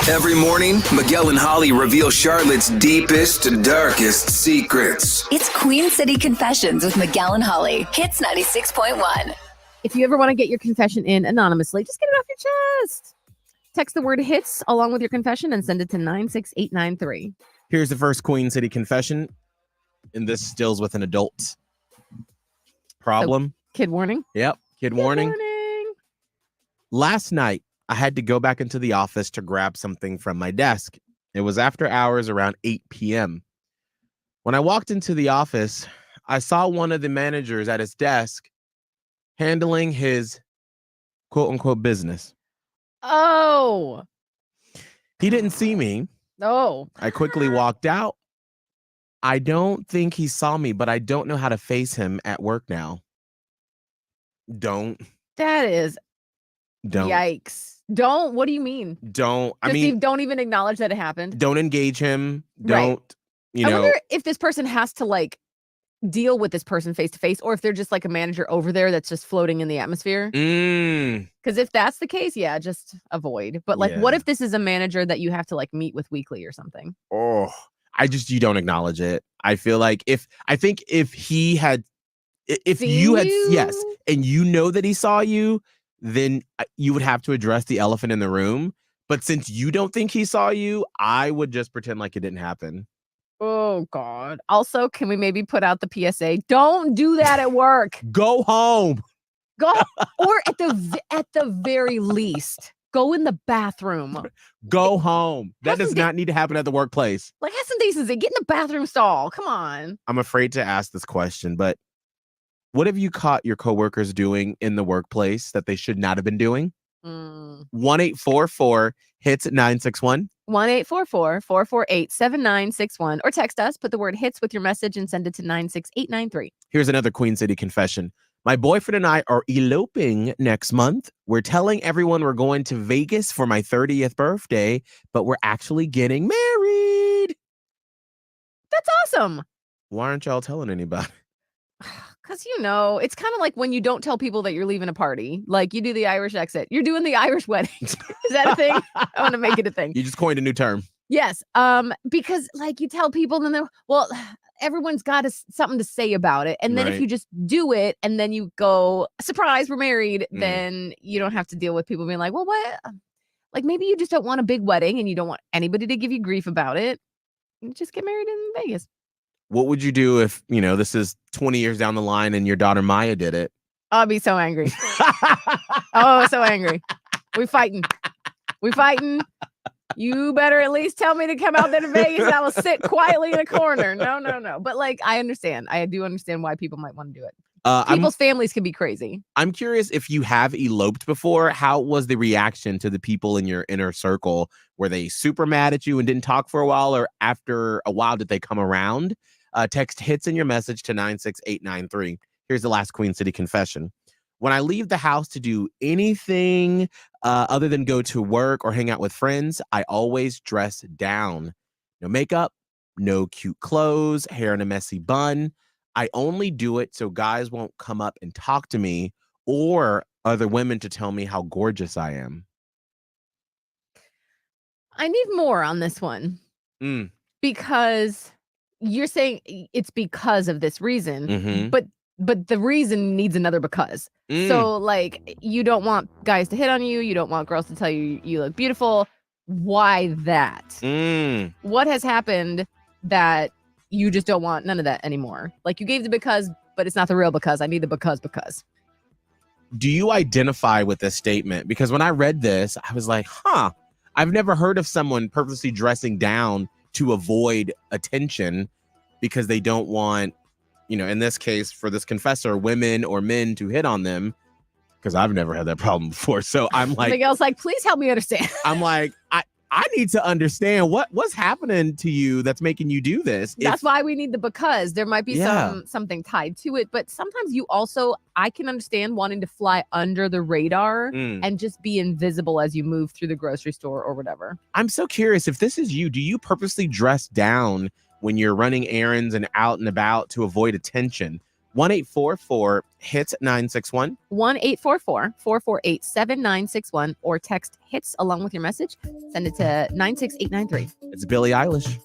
Every morning, Miguel and Holly reveal Charlotte's deepest, darkest secrets. It's Queen City Confessions with Miguel and Holly. Hits 96.1. If you ever want to get your confession in anonymously, just get it off your chest. Text the word HITS along with your confession and send it to 96893. Here's the first Queen City confession, and this deals with an adult problem. So, kid warning? Yep, kid warning. Last night, I had to go back into the office to grab something from my desk. It was after hours around 8 p.m. When I walked into the office, I saw one of the managers at his desk handling his quote-unquote business. Oh. He didn't see me. Oh. I quickly walked out. I don't think he saw me, but I don't know how to face him at work now. Don't. That is. Don't. Yikes. Don't. What do you mean? Don't. Don't even acknowledge that it happened. Don't engage him. Don't. Right. I wonder if this person has to deal with this person face to face, or if they're just like a manager over there that's just floating in the atmosphere. Because if that's the case, yeah, just avoid. But what if this is a manager that you have to meet with weekly or something? Oh, you don't acknowledge it. I feel like if you had, yes, and you know that he saw you, then you would have to address the elephant in the room. But since you don't think he saw you, I would just pretend like it didn't happen. Oh, God. Also, can we maybe put out the PSA? Don't do that at work. Go home. Or at the very least, go in the bathroom. Go home. That does not need to happen at the workplace. Have some decency. Get in the bathroom stall. Come on. I'm afraid to ask this question, but what have you caught your coworkers doing in the workplace that they should not have been doing? 1-844-HITS-961. 1-844-448-7961. Or text us, put the word HITS with your message and send it to 96893. Here's another Queen City confession. My boyfriend and I are eloping next month. We're telling everyone we're going to Vegas for my 30th birthday, but we're actually getting married. That's awesome. Why aren't y'all telling anybody? Because, it's kind of like when you don't tell people that you're leaving a party. You do the Irish exit. You're doing the Irish wedding. Is that a thing? I want to make it a thing. You just coined a new term. Yes. Because you tell people, then everyone's got something to say about it. And then if you just do it and then you go, surprise, we're married, then you don't have to deal with people being like, well, what? Maybe you just don't want a big wedding and you don't want anybody to give you grief about it. You just get married in Vegas. What would you do if, this is 20 years down the line and your daughter Maya did it? I'll be so angry. Oh, so angry. We fighting. You better at least tell me to come out there to Vegas and I will sit quietly in a corner. No. But I understand. I do understand why people might want to do it. People's families can be crazy. I'm curious if you have eloped before. How was the reaction to the people in your inner circle? Were they super mad at you and didn't talk for a while, or after a while did they come around? Text HITS in your message to 96893. Here's the last Queen City confession. When I leave the house to do anything other than go to work or hang out with friends, I always dress down. No makeup, no cute clothes, hair in a messy bun. I only do it so guys won't come up and talk to me or other women to tell me how gorgeous I am. I need more on this one. Because you're saying it's because of this reason, but the reason needs another because. So you don't want guys to hit on you. You don't want girls to tell you you look beautiful. Why that? What has happened that you just don't want none of that anymore? You gave the because, but it's not the real because. I need the because. Do you identify with this statement? Because when I read this, I was like, I've never heard of someone purposely dressing down to avoid attention because they don't want, in this case, for this confessor, women or men to hit on them, because I've never had that problem before. So I'm like, Miguel's please help me understand. I'm like, I need to understand what's happening to you that's making you do this. That's why we need the because. There might be something tied to it, but sometimes I can understand wanting to fly under the radar and just be invisible as you move through the grocery store or whatever. I'm so curious, if this is you, do you purposely dress down when you're running errands and out and about to avoid attention? 1-844-HITS-961. 1-844-448-7961 or text HITS along with your message. Send it to 96893. It's Billie Eilish.